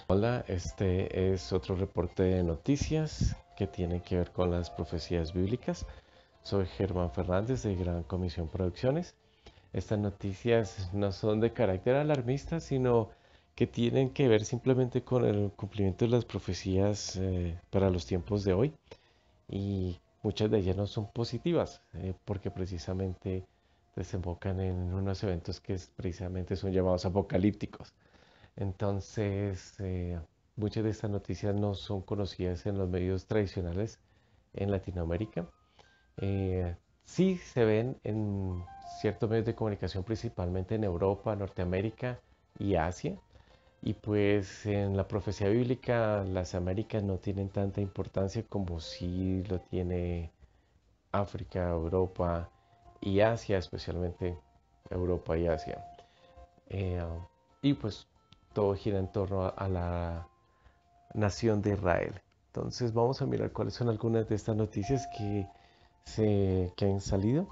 Hola, este es otro reporte de noticias que tiene que ver con las profecías bíblicas. Soy Germán Fernández de Gran Comisión Producciones. Estas noticias no son de carácter alarmista, sino que tienen que ver simplemente con el cumplimiento de las profecías para los tiempos de hoy. Y muchas de ellas no son positivas, porque precisamente desembocan en unos eventos que precisamente son llamados apocalípticos. Entonces, muchas de estas noticias no son conocidas en los medios tradicionales en Latinoamérica. Eh, sí se ven en ciertos medios de comunicación, principalmente en Europa, Norteamérica y Asia. Y pues en la profecía bíblica las Américas no tienen tanta importancia como sí lo tiene África, Europa y Asia, especialmente Europa y Asia. Eh, y pues todo gira en torno a la nación de Israel. Entonces vamos a mirar cuáles son algunas de estas noticias que han salido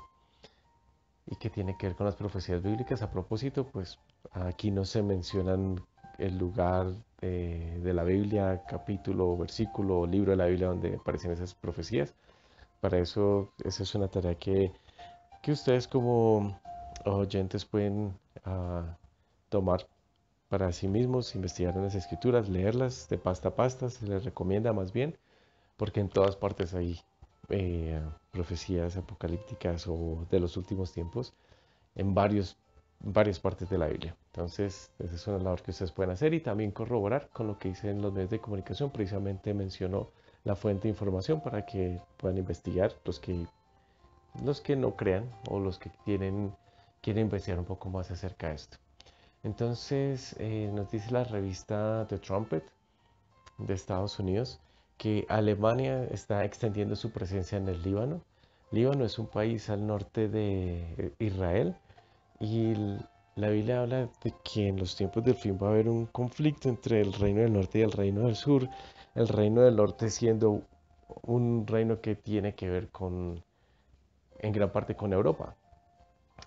y que tienen que ver con las profecías bíblicas. A propósito, pues aquí no se mencionan el lugar de la Biblia, capítulo, versículo o libro de la Biblia donde aparecen esas profecías. Para eso, esa es una tarea que ustedes como oyentes pueden tomar para sí mismos, investigar en las escrituras, leerlas de pasta a pasta, se les recomienda más bien, porque en todas partes hay profecías apocalípticas o de los últimos tiempos en varias partes de la Biblia. Entonces, esa es una labor que ustedes pueden hacer y también corroborar con lo que dicen los medios de comunicación. Precisamente mencionó la fuente de información para que puedan investigar los que no crean o los que quieren investigar un poco más acerca de esto. Entonces, nos dice la revista The Trumpet de Estados Unidos que Alemania está extendiendo su presencia en el Líbano. Líbano es un país al norte de Israel y la Biblia habla de que en los tiempos del fin va a haber un conflicto entre el reino del norte y el reino del sur. El reino del norte siendo un reino que tiene que ver en gran parte con Europa.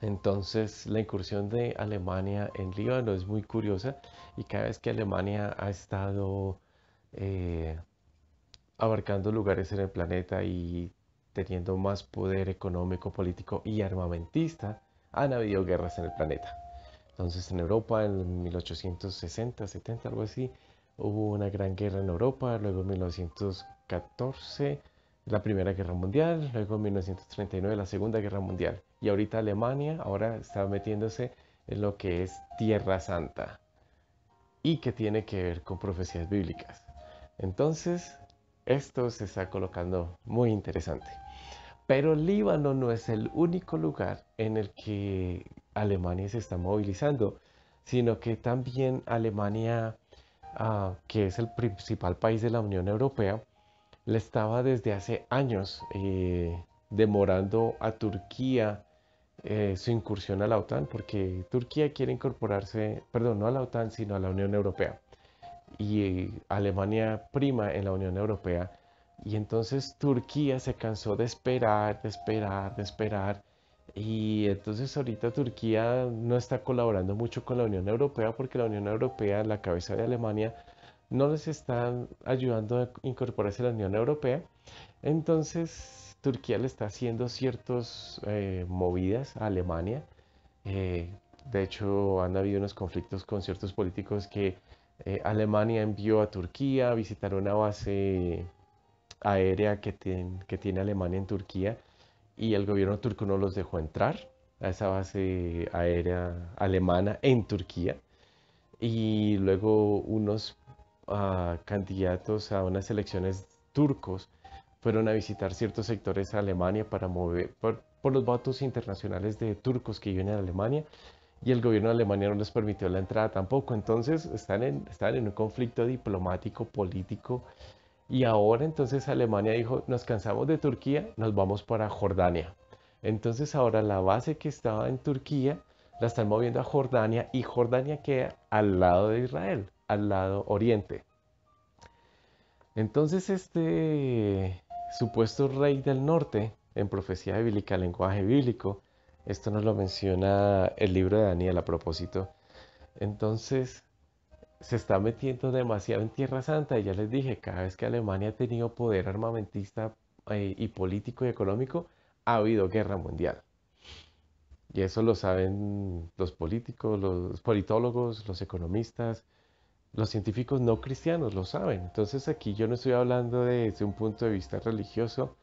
Entonces, la incursión de Alemania en Líbano es muy curiosa y cada vez que Alemania ha estado eh, abarcando lugares en el planeta y teniendo más poder económico, político y armamentista, han habido guerras en el planeta. Entonces, en Europa, en 1860, 70, algo así, hubo una gran guerra en Europa, luego en 1914 la Primera Guerra Mundial, luego en 1939 la Segunda Guerra Mundial. Y ahorita Alemania ahora está metiéndose en lo que es Tierra Santa y que tiene que ver con profecías bíblicas. Entonces, esto se está colocando muy interesante. Pero Líbano no es el único lugar en el que Alemania se está movilizando, sino que también Alemania, que es el principal país de la Unión Europea, le estaba desde hace años demorando a Turquía su incursión a la OTAN, porque Turquía quiere incorporarse, perdón, no a la OTAN, sino a la Unión Europea. Y Alemania prima en la Unión Europea. Y entonces Turquía se cansó de esperar, de esperar, de esperar. Y entonces ahorita Turquía no está colaborando mucho con la Unión Europea porque la Unión Europea, la cabeza de Alemania, no les está ayudando a incorporarse a la Unión Europea. Entonces Turquía le está haciendo ciertas movidas a Alemania. Eh, de hecho, han habido unos conflictos con ciertos políticos que Alemania envió a Turquía a visitar una base aérea que tiene Alemania en Turquía y el gobierno turco no los dejó entrar a esa base aérea alemana en Turquía. Y luego unos candidatos a unas elecciones turcos fueron a visitar ciertos sectores de Alemania para mover por los votos internacionales de turcos que viven en Alemania y el gobierno de Alemania no les permitió la entrada tampoco. Entonces están en un conflicto diplomático, político y ahora entonces Alemania dijo, nos cansamos de Turquía, nos vamos para Jordania. Entonces ahora la base que estaba en Turquía la están moviendo a Jordania y Jordania queda al lado de Israel, al lado oriente. Entonces este supuesto rey del norte, en profecía bíblica, lenguaje bíblico, esto nos lo menciona el libro de Daniel a propósito. Entonces se está metiendo demasiado en Tierra Santa. Y ya les dije, cada vez que Alemania ha tenido poder armamentista y político y económico, ha habido guerra mundial. Y eso lo saben los políticos, los politólogos, los economistas, los científicos no cristianos lo saben. Entonces aquí yo no estoy hablando desde un punto de vista religioso,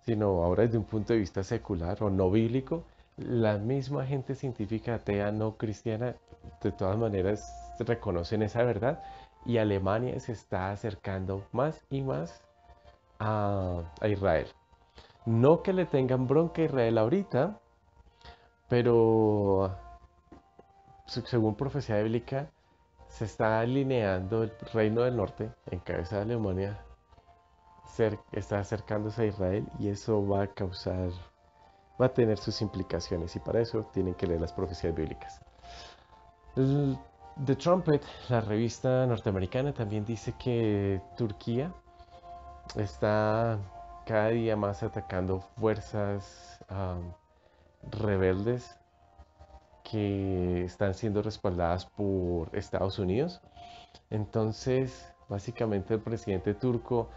sino ahora desde un punto de vista secular o no bíblico. La misma gente científica atea no cristiana de todas maneras reconocen esa verdad y Alemania se está acercando más y más a Israel. No que le tengan bronca a Israel ahorita, pero según profecía bíblica se está alineando el reino del norte en cabeza de Alemania, está acercándose a Israel y eso va a causar, va a tener sus implicaciones y para eso tienen que leer las profecías bíblicas. The Trumpet, la revista norteamericana, también dice que Turquía está cada día más atacando fuerzas rebeldes que están siendo respaldadas por Estados Unidos. Entonces, básicamente el presidente turco,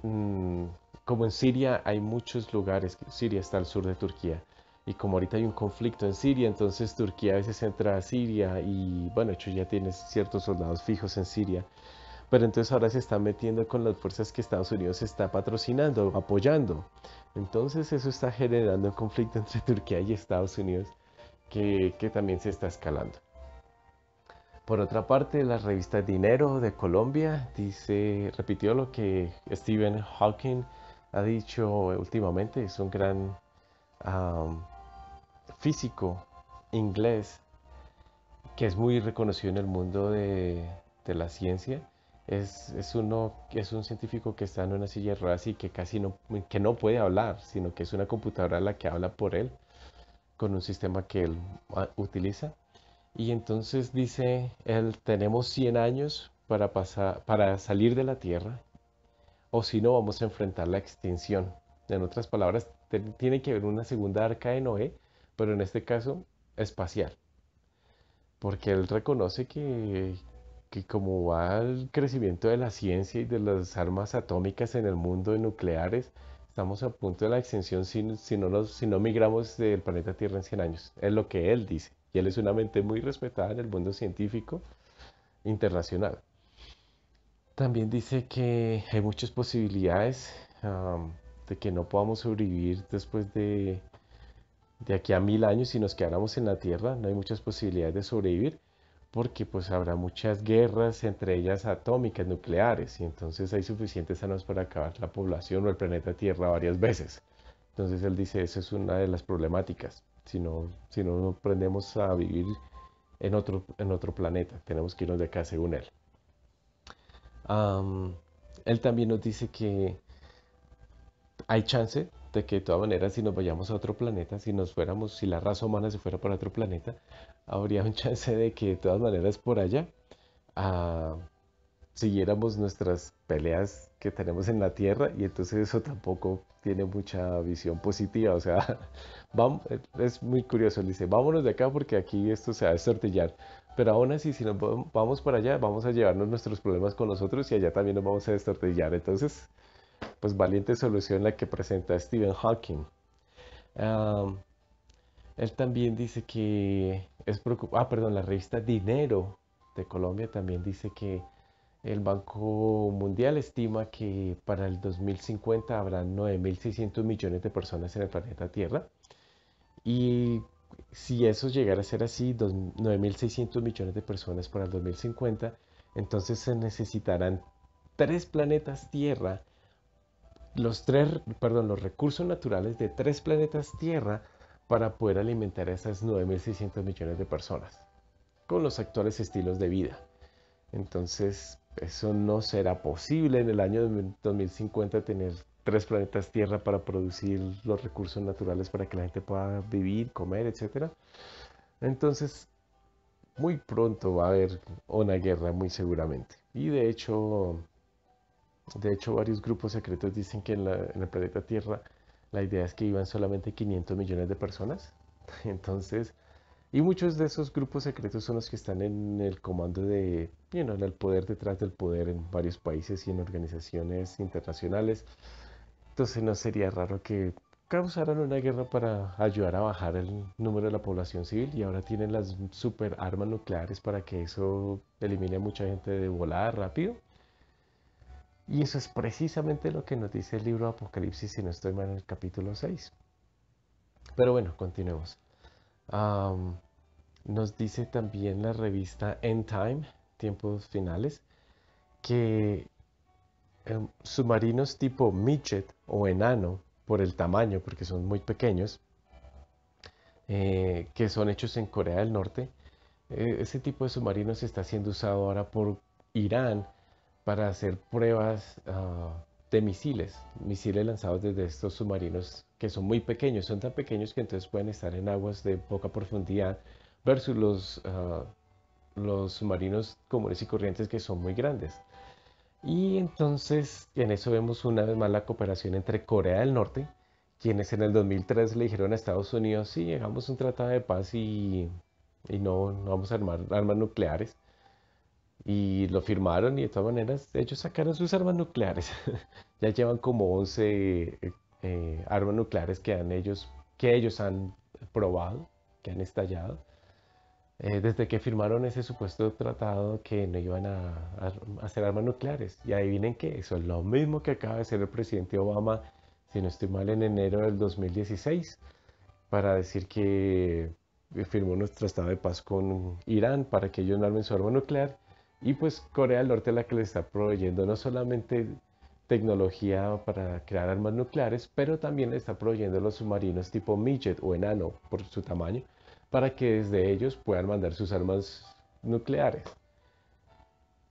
mm, como en Siria hay muchos lugares, Siria está al sur de Turquía, y como ahorita hay un conflicto en Siria, entonces Turquía a veces entra a Siria y bueno, de hecho ya tiene ciertos soldados fijos en Siria, pero entonces ahora se está metiendo con las fuerzas que Estados Unidos está patrocinando, apoyando. Entonces eso está generando un conflicto entre Turquía y Estados Unidos que también se está escalando. Por otra parte, la revista Dinero de Colombia repitió lo que Stephen Hawking ha dicho últimamente. Es un gran um, físico inglés que es muy reconocido en el mundo de la ciencia. Es un científico que está en una silla de ruedas y que casi que no puede hablar, sino que es una computadora la que habla por él con un sistema que él utiliza. Y entonces dice él, tenemos 100 años para salir de la Tierra, o si no, vamos a enfrentar la extinción. En otras palabras, tiene que haber una segunda arca de Noé, pero en este caso, espacial. Porque él reconoce que como va el crecimiento de la ciencia y de las armas atómicas en el mundo de nucleares, estamos a punto de la extinción si no migramos del planeta Tierra en 100 años. Es lo que él dice. Y él es una mente muy respetada en el mundo científico internacional. También dice que hay muchas posibilidades de que no podamos sobrevivir después de aquí a 1000 años si nos quedáramos en la Tierra. No hay muchas posibilidades de sobrevivir porque pues habrá muchas guerras, entre ellas atómicas, nucleares, y entonces hay suficientes armas para acabar la población o el planeta Tierra varias veces. Entonces él dice, eso es una de las problemáticas. Si no aprendemos a vivir en otro planeta, tenemos que irnos de acá según él. Am, Él también nos dice que hay chance de que de todas maneras si nos vayamos a otro planeta, si la raza humana se fuera para otro planeta, habría un chance de que de todas maneras por allá ah, siguiéramos nuestras peleas que tenemos en la Tierra y entonces eso tampoco tiene mucha visión positiva. O sea, es muy curioso. Él dice, vámonos de acá porque aquí esto se va a destortillar. Pero aún así, si nos vamos para allá, vamos a llevarnos nuestros problemas con nosotros y allá también nos vamos a destortillar. Entonces, pues valiente solución la que presenta Stephen Hawking. Um, Él también dice que es preocupante. Ah, perdón, la revista Dinero de Colombia también dice que el Banco Mundial estima que para el 2050 habrá 9.600 millones de personas en el planeta Tierra. Y si eso llegara a ser así, 9.600 millones de personas para el 2050, entonces se necesitarán tres planetas Tierra, los recursos naturales de tres planetas Tierra para poder alimentar a esas 9.600 millones de personas con los actuales estilos de vida. Entonces, eso no será posible en el año 2050 tener tres planetas Tierra para producir los recursos naturales para que la gente pueda vivir, comer, etcétera. Entonces, muy pronto va a haber una guerra, muy seguramente. Y de hecho, varios grupos secretos dicen que en el planeta Tierra la idea es que iban solamente 500 millones de personas. Entonces, Y muchos de esos grupos secretos son los que están en el comando de, en el poder detrás del poder en varios países y en organizaciones internacionales. Entonces no sería raro que causaran una guerra para ayudar a bajar el número de la población civil y ahora tienen las super armas nucleares para que eso elimine a mucha gente de volada rápido. Y eso es precisamente lo que nos dice el libro Apocalipsis, si no estoy mal, en el capítulo 6. Pero bueno, continuemos. Am, Nos dice también la revista End Time, Tiempos Finales, que submarinos tipo midget o enano, por el tamaño, porque son muy pequeños, que son hechos en Corea del Norte, ese tipo de submarinos está siendo usado ahora por Irán para hacer pruebas de misiles lanzados desde estos submarinos que son muy pequeños, son tan pequeños que entonces pueden estar en aguas de poca profundidad versus los submarinos comunes y corrientes que son muy grandes. Y entonces en eso vemos una vez más la cooperación entre Corea del Norte, quienes en el 2003 le dijeron a Estados Unidos, sí, llegamos a un tratado de paz y no vamos a armar armas nucleares. Y lo firmaron y de todas maneras ellos sacaron sus armas nucleares. Ya llevan como 11 armas nucleares que ellos han probado, que han estallado. Desde que firmaron ese supuesto tratado que no iban a hacer armas nucleares. Y adivinen qué, eso es lo mismo que acaba de hacer el presidente Obama, si no estoy mal, en enero del 2016, para decir que firmó un tratado de paz con Irán para que ellos no armen su arma nuclear. Y pues Corea del Norte es la que le está proveyendo no solamente tecnología para crear armas nucleares, pero también le está proveyendo los submarinos tipo midget o enano por su tamaño, para que desde ellos puedan mandar sus armas nucleares.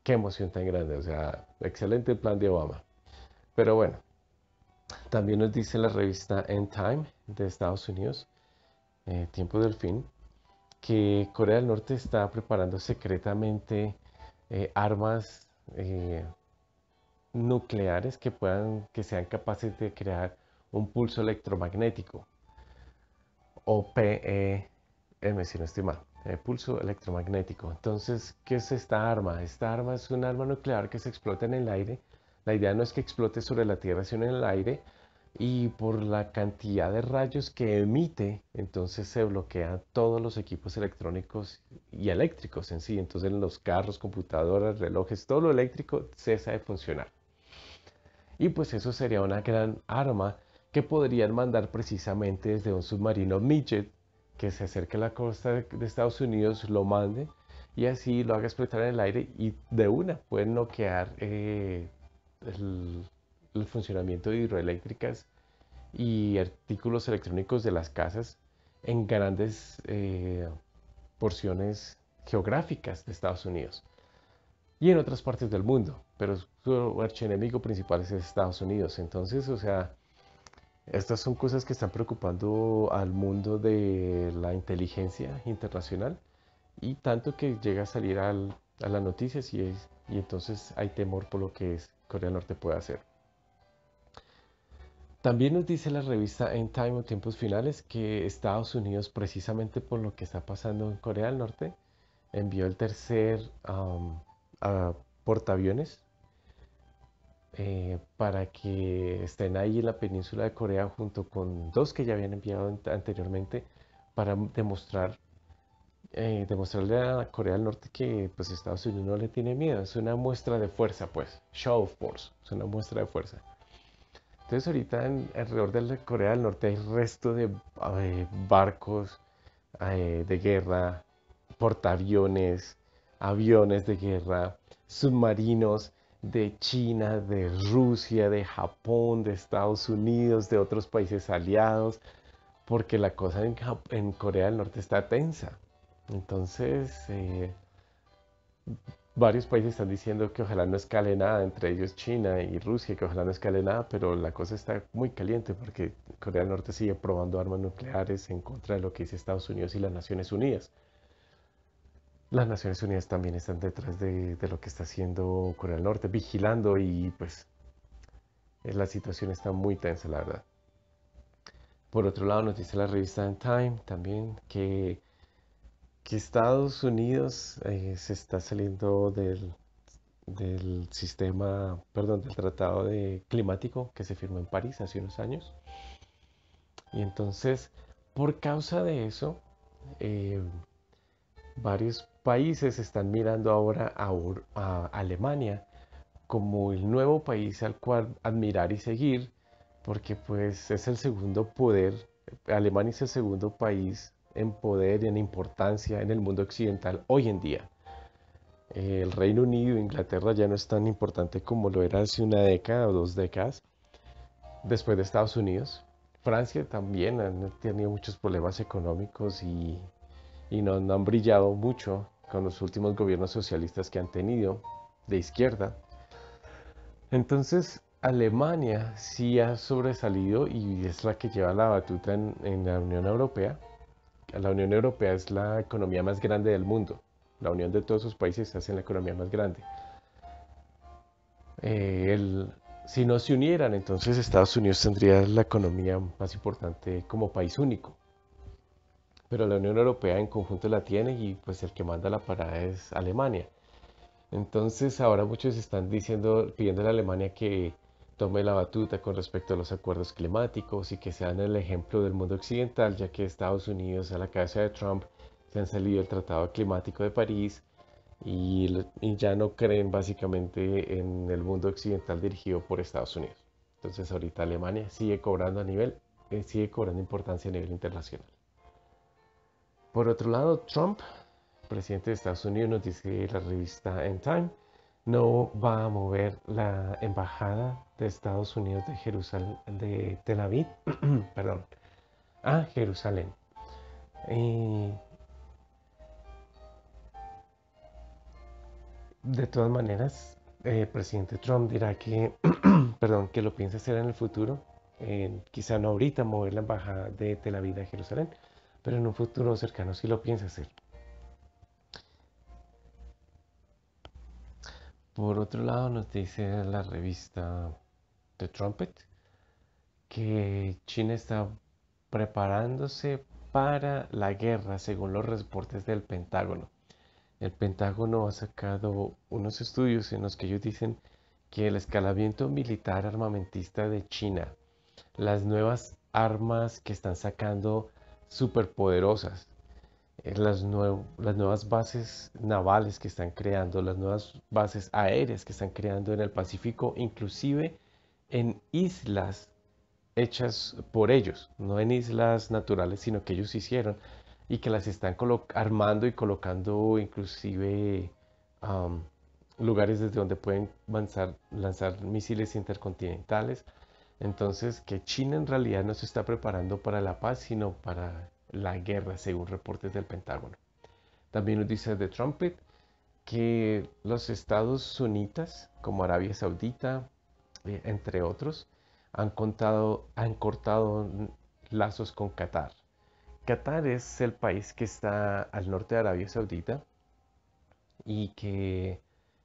Qué emoción tan grande, o sea, excelente plan de Obama. Pero bueno, también nos dice la revista End Time de Estados Unidos, Tiempo del Fin, que Corea del Norte está preparando secretamente armas nucleares que sean capaces de crear un pulso electromagnético o PEM, si no estoy mal, pulso electromagnético. Entonces, ¿qué es esta arma? Esta arma es un arma nuclear que se explota en el aire. La idea no es que explote sobre la Tierra, sino en el aire. Y por la cantidad de rayos que emite, entonces se bloquean todos los equipos electrónicos y eléctricos en sí. Entonces, los carros, computadoras, relojes, todo lo eléctrico cesa de funcionar. Y pues eso sería una gran arma que podrían mandar precisamente desde un submarino midget que se acerque a la costa de Estados Unidos, lo mande y así lo haga explotar en el aire y de una pueden noquear el, el funcionamiento de hidroeléctricas y artículos electrónicos de las casas en grandes porciones geográficas de Estados Unidos y en otras partes del mundo, pero su archienemigo principal es Estados Unidos. Entonces, o sea, estas son cosas que están preocupando al mundo de la inteligencia internacional y tanto que llega a salir a las noticias y entonces hay temor por lo que Corea del Norte puede hacer. También nos dice la revista End Time o Tiempos Finales que Estados Unidos, precisamente por lo que está pasando en Corea del Norte, envió el tercer portaaviones para que estén ahí en la península de Corea junto con dos que ya habían enviado anteriormente para demostrarle a Corea del Norte que pues Estados Unidos no le tiene miedo, es una muestra de fuerza pues, show of force, es una muestra de fuerza. Entonces ahorita alrededor de la Corea del Norte hay resto de barcos de guerra, portaaviones, aviones de guerra, submarinos de China, de Rusia, de Japón, de Estados Unidos, de otros países aliados, porque la cosa en Corea del Norte está tensa. Entonces, varios países están diciendo que ojalá no escale nada, entre ellos China y Rusia, que ojalá no escale nada, pero la cosa está muy caliente porque Corea del Norte sigue probando armas nucleares en contra de lo que dice Estados Unidos y las Naciones Unidas. Las Naciones Unidas también están detrás de lo que está haciendo Corea del Norte, vigilando y pues la situación está muy tensa, la verdad. Por otro lado, nos dice la revista Time también que que Estados Unidos se está saliendo del sistema, perdón, del tratado climático que se firmó en París hace unos años. Y entonces, por causa de eso, eh, varios países están mirando ahora a Alemania como el nuevo país al cual admirar y seguir, porque pues es el segundo poder. Alemania es el segundo país en poder y en importancia en el mundo occidental hoy en día. El Reino Unido e Inglaterra ya no es tan importante como lo era hace una década o 2 décadas, después de Estados Unidos. Francia también han tenido muchos problemas económicos y no han brillado mucho con los últimos gobiernos socialistas que han tenido de izquierda. Entonces, Alemania sí ha sobresalido y es la que lleva la batuta en la Unión Europea. La Unión Europea es la economía más grande del mundo. La unión de todos sus países hace la economía más grande. Si no se unieran, entonces Estados Unidos tendría la economía más importante como país único. Pero la Unión Europea en conjunto la tiene y pues el que manda la parada es Alemania. Entonces ahora muchos están diciendo, pidiendo a la Alemania que tome la batuta con respecto a los acuerdos climáticos y que sean el ejemplo del mundo occidental, ya que Estados Unidos a la cabeza de Trump se han salido del Tratado Climático de París y ya no creen básicamente en el mundo occidental dirigido por Estados Unidos. Entonces ahorita Alemania sigue cobrando importancia a nivel internacional. Por otro lado, Trump, presidente de Estados Unidos, nos dice la revista End Time, no va a mover la embajada de Estados Unidos de Jerusalén, de Tel Aviv, perdón, a Jerusalén. Y de todas maneras, el presidente Trump dirá que, perdón, que lo piensa hacer en el futuro, quizá no ahorita mover la embajada de Tel Aviv a Jerusalén, pero en un futuro cercano sí lo piensa hacer. Por otro lado, nos dice la revista The Trumpet que China está preparándose para la guerra, según los reportes del Pentágono. El Pentágono ha sacado unos estudios en los que ellos dicen que el escalamiento militar armamentista de China, las nuevas armas que están sacando superpoderosas, las nuevas bases navales que están creando, las nuevas bases aéreas que están creando en el Pacífico, inclusive en islas hechas por ellos, no en islas naturales, sino que ellos hicieron y que las están armando y colocando inclusive um, lugares desde donde pueden lanzar misiles intercontinentales. Entonces, que China en realidad no se está preparando para la paz, sino para la guerra, según reportes del Pentágono. También nos dice The Trumpet que los estados sunitas, como Arabia Saudita, entre otros, han cortado lazos con Qatar. Qatar es el país que está al norte de Arabia Saudita y que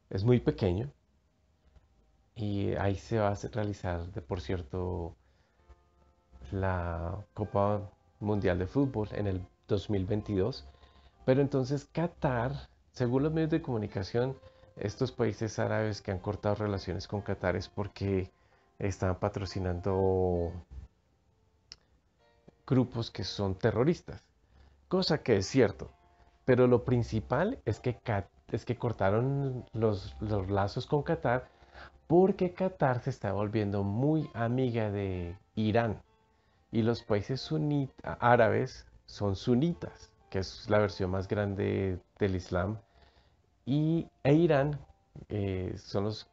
es muy pequeño y ahí se va a realizar, por cierto, la Copa Mundial de Fútbol en el 2022. Pero entonces Qatar, según los medios de comunicación, estos países árabes que han cortado relaciones con Qatar es porque están patrocinando grupos que son terroristas, cosa que es cierto. Pero lo principal es que cortaron los lazos con Qatar porque Qatar se está volviendo muy amiga de Irán y los países árabes son sunitas, que es la versión más grande del Islam, e Irán son los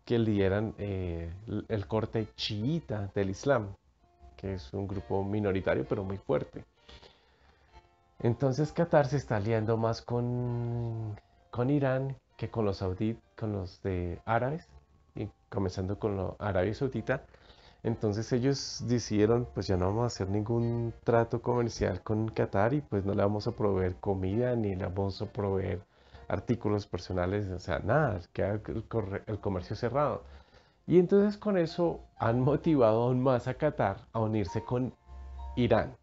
que lideran el corte chiita del Islam, que es un grupo minoritario pero muy fuerte. Entonces Qatar se está aliando más con Irán que con con los de árabes, y comenzando con la Arabia Saudita. Entonces ellos decidieron, pues ya no vamos a hacer ningún trato comercial con Qatar y pues no le vamos a proveer comida ni le vamos a proveer artículos personales, o sea, nada, queda el comercio cerrado. Y entonces con eso han motivado aún más a Qatar a unirse con Irán.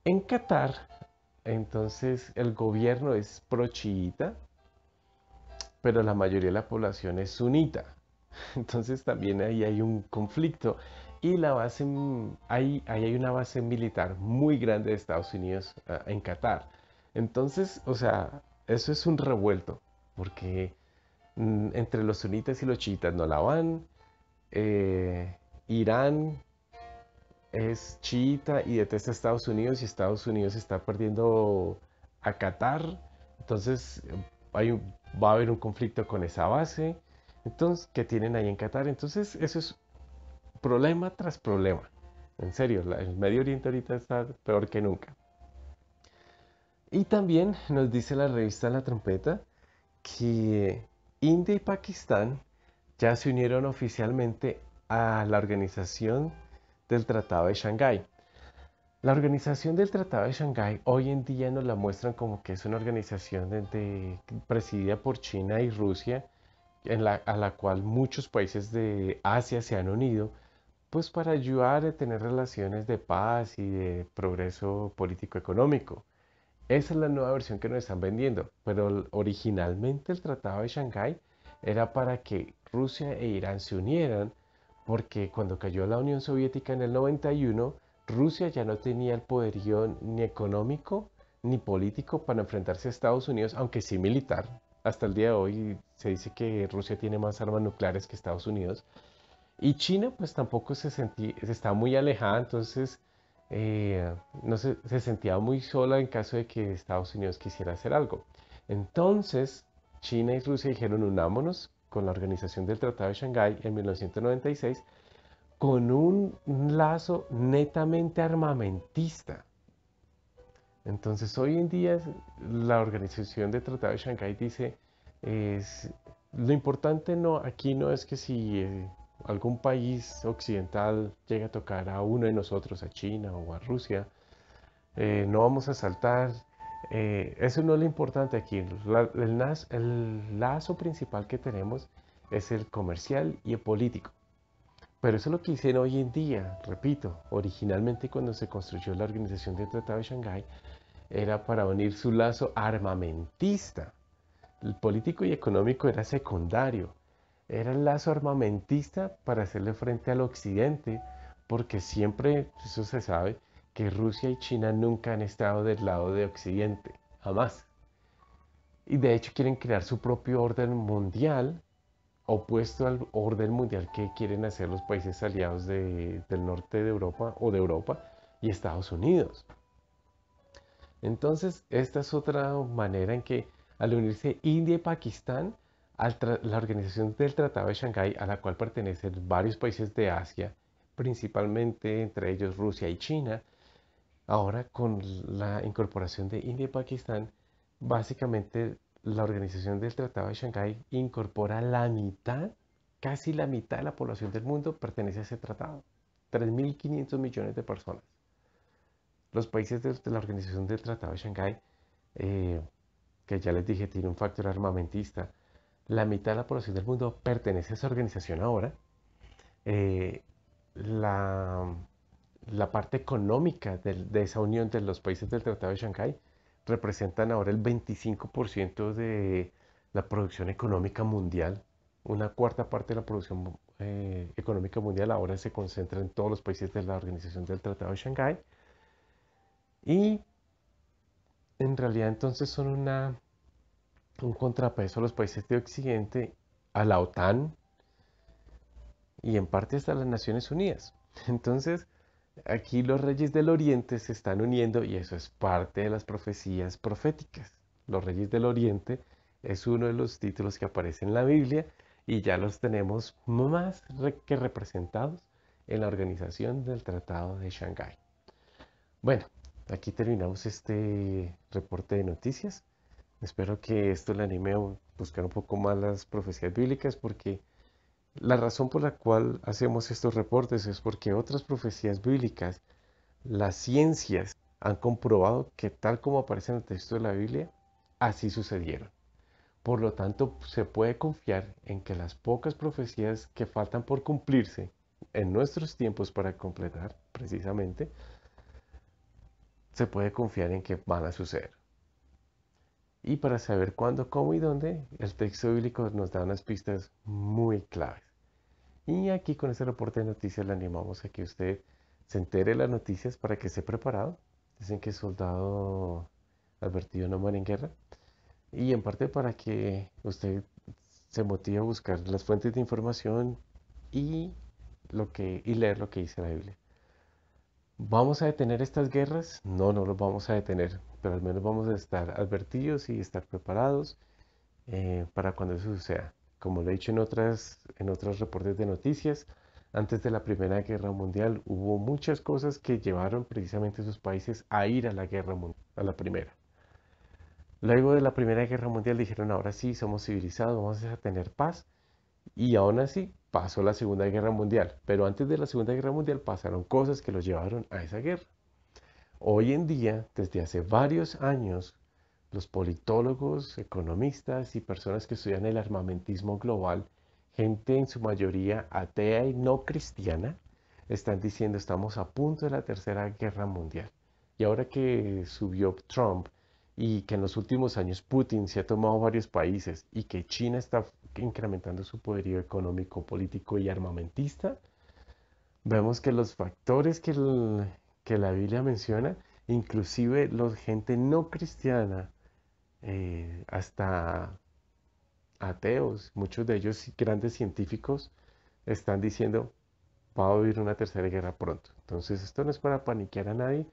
En Qatar Entonces el gobierno es pro-chiita, pero la mayoría de la población es sunita. Entonces también ahí hay un conflicto. Y la base, ahí hay una base militar muy grande de Estados Unidos en Qatar. Entonces, o sea, eso es un revuelto, porque entre los sunitas y los chiitas no la van. Irán es chiita y detesta a Estados Unidos y Estados Unidos está perdiendo a Qatar. Entonces va a haber un conflicto con esa base. Entonces, que tienen ahí en Qatar. Entonces, eso es problema tras problema. En serio, el Medio Oriente ahorita está peor que nunca. Y también nos dice la revista La Trompeta que India y Pakistán ya se unieron oficialmente a la organización del Tratado de Shanghái. La organización del Tratado de Shanghái hoy en día nos la muestran como que es una organización presidida por China y Rusia, a la cual muchos países de Asia se han unido, pues para ayudar a tener relaciones de paz y de progreso político-económico. Esa es la nueva versión que nos están vendiendo, pero originalmente el Tratado de Shanghái era para que Rusia e Irán se unieran, porque cuando cayó la Unión Soviética en el 91, Rusia ya no tenía el poderío ni económico ni político para enfrentarse a Estados Unidos, aunque sí militar. Hasta el día de hoy se dice que Rusia tiene más armas nucleares que Estados Unidos. Y China pues tampoco estaba muy alejada, entonces no se sentía muy sola en caso de que Estados Unidos quisiera hacer algo. Entonces China y Rusia dijeron unámonos con la organización del Tratado de Shanghái en 1996 con un lazo netamente armamentista. Entonces hoy en día la organización del Tratado de Shanghái dice es, lo importante no, aquí no es que si algún país occidental llega a tocar a uno de nosotros, a China o a Rusia, no vamos a saltar. Eso no es lo importante aquí. El lazo principal que tenemos es el comercial y el político. Pero eso es lo que dicen hoy en día, repito, originalmente cuando se construyó la Organización del Tratado de Shanghái era para unir su lazo armamentista. El político y económico era secundario. Era el lazo armamentista para hacerle frente al occidente, porque siempre, eso se sabe, que Rusia y China nunca han estado del lado de occidente, jamás. Y de hecho quieren crear su propio orden mundial, opuesto al orden mundial que quieren hacer los países aliados del norte de Europa o de Europa y Estados Unidos. Entonces, esta es otra manera en que al unirse India y Pakistán a la organización del Tratado de Shanghái, a la cual pertenecen varios países de Asia, principalmente entre ellos Rusia y China, ahora con la incorporación de India y Pakistán, básicamente la organización del Tratado de Shanghái incorpora la mitad, casi la mitad de la población del mundo pertenece a ese tratado, 3.500 millones de personas. Los países de la Organización del Tratado de Shanghái, eh, que ya les dije tiene un factor armamentista, la mitad de la población del mundo pertenece a esa organización ahora. Eh, la, la parte económica de esa unión de los países del Tratado de Shanghái representan ahora el 25% de la producción económica mundial. Una cuarta parte de la producción económica mundial ahora se concentra en todos los países de la Organización del Tratado de Shanghái. Y en realidad entonces son un contrapeso a los países de Occidente, a la OTAN y en parte hasta las Naciones Unidas. Entonces, aquí los reyes del Oriente se están uniendo y eso es parte de las profecías proféticas. Los reyes del Oriente es uno de los títulos que aparece en la Biblia y ya los tenemos más que representados en la organización del Tratado de Shanghái. Bueno, aquí terminamos este reporte de noticias. Espero que esto le anime a buscar un poco más las profecías bíblicas porque la razón por la cual hacemos estos reportes es porque otras profecías bíblicas, las ciencias han comprobado que tal como aparece en el texto de la Biblia, así sucedieron. Por lo tanto, se puede confiar en que las pocas profecías que faltan por cumplirse en nuestros tiempos para completar, precisamente, se puede confiar en que van a suceder. Y para saber cuándo, cómo y dónde, el texto bíblico nos da unas pistas muy claves. Y aquí con este reporte de noticias le animamos a que usted se entere de las noticias para que esté preparado. Dicen que soldado advertido no muere en guerra. Y en parte para que usted se motive a buscar las fuentes de información y, y leer lo que dice la Biblia. ¿Vamos a detener estas guerras? No, no los vamos a detener, pero al menos vamos a estar advertidos y estar preparados para cuando eso suceda. Como lo he dicho en otros reportes de noticias, antes de la Primera Guerra Mundial hubo muchas cosas que llevaron precisamente a esos países a ir a la guerra mundial, a la primera. Luego de la Primera Guerra Mundial dijeron, ahora sí, somos civilizados, vamos a tener paz. Y aún así pasó la Segunda Guerra Mundial. Pero antes de la Segunda Guerra Mundial pasaron cosas que los llevaron a esa guerra. Hoy en día, desde hace varios años, los politólogos, economistas y personas que estudian el armamentismo global, gente en su mayoría atea y no cristiana, están diciendo estamos a punto de la Tercera Guerra Mundial. Y ahora que subió Trump y que en los últimos años Putin se ha tomado varios países y que China está incrementando su poderío económico, político y armamentista, vemos que los factores que la Biblia menciona, inclusive la gente no cristiana, hasta ateos, muchos de ellos grandes científicos, están diciendo va a haber una tercera guerra pronto. Entonces esto no es para paniquear a nadie,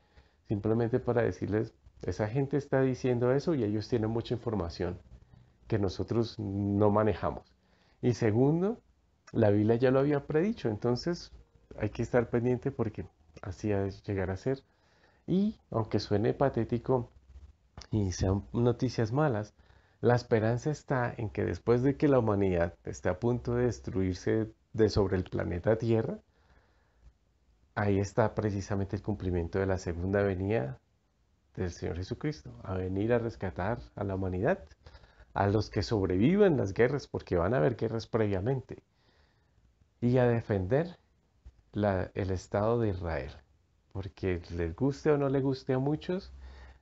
simplemente para decirles, esa gente está diciendo eso y ellos tienen mucha información que nosotros no manejamos. Y segundo, la Biblia ya lo había predicho, entonces hay que estar pendiente porque así ha de llegar a ser. Y aunque suene patético y sean noticias malas, la esperanza está en que después de que la humanidad esté a punto de destruirse de sobre el planeta Tierra, ahí está precisamente el cumplimiento de la segunda venida del Señor Jesucristo, a venir a rescatar a la humanidad, a los que sobreviven las guerras, porque van a haber guerras previamente, y a defender el Estado de Israel, porque les guste o no le guste a muchos,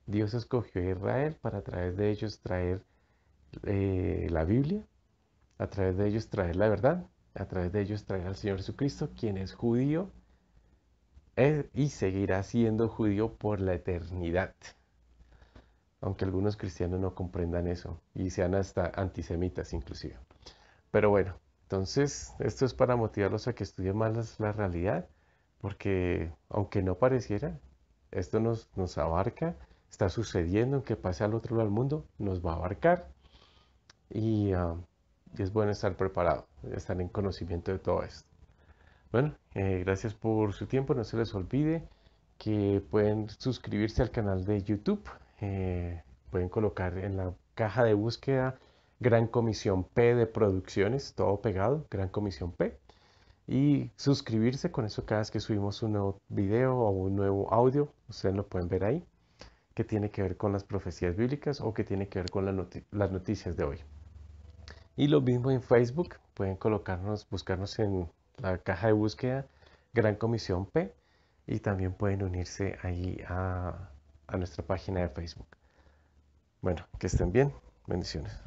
Dios escogió a Israel para a través de ellos traer la Biblia, a través de ellos traer la verdad, a través de ellos traer al Señor Jesucristo, quien es judío y seguirá siendo judío por la eternidad. Aunque algunos cristianos no comprendan eso y sean hasta antisemitas inclusive. Pero bueno, entonces esto es para motivarlos a que estudien más la realidad, porque aunque no pareciera, esto nos abarca, está sucediendo, aunque pase al otro lado del mundo, nos va a abarcar y es bueno estar preparado, estar en conocimiento de todo esto. Bueno, gracias por su tiempo, no se les olvide que pueden suscribirse al canal de YouTube, pueden colocar en la caja de búsqueda Gran Comisión P de Producciones, todo pegado, Gran Comisión P, y suscribirse, con eso cada vez que subimos un nuevo video o un nuevo audio, ustedes lo pueden ver ahí, que tiene que ver con las profecías bíblicas o que tiene que ver con las noticias de hoy. Y lo mismo en Facebook, pueden buscarnos en la caja de búsqueda Gran Comisión P y también pueden unirse ahí a nuestra página de Facebook. Bueno, que estén bien. Bendiciones.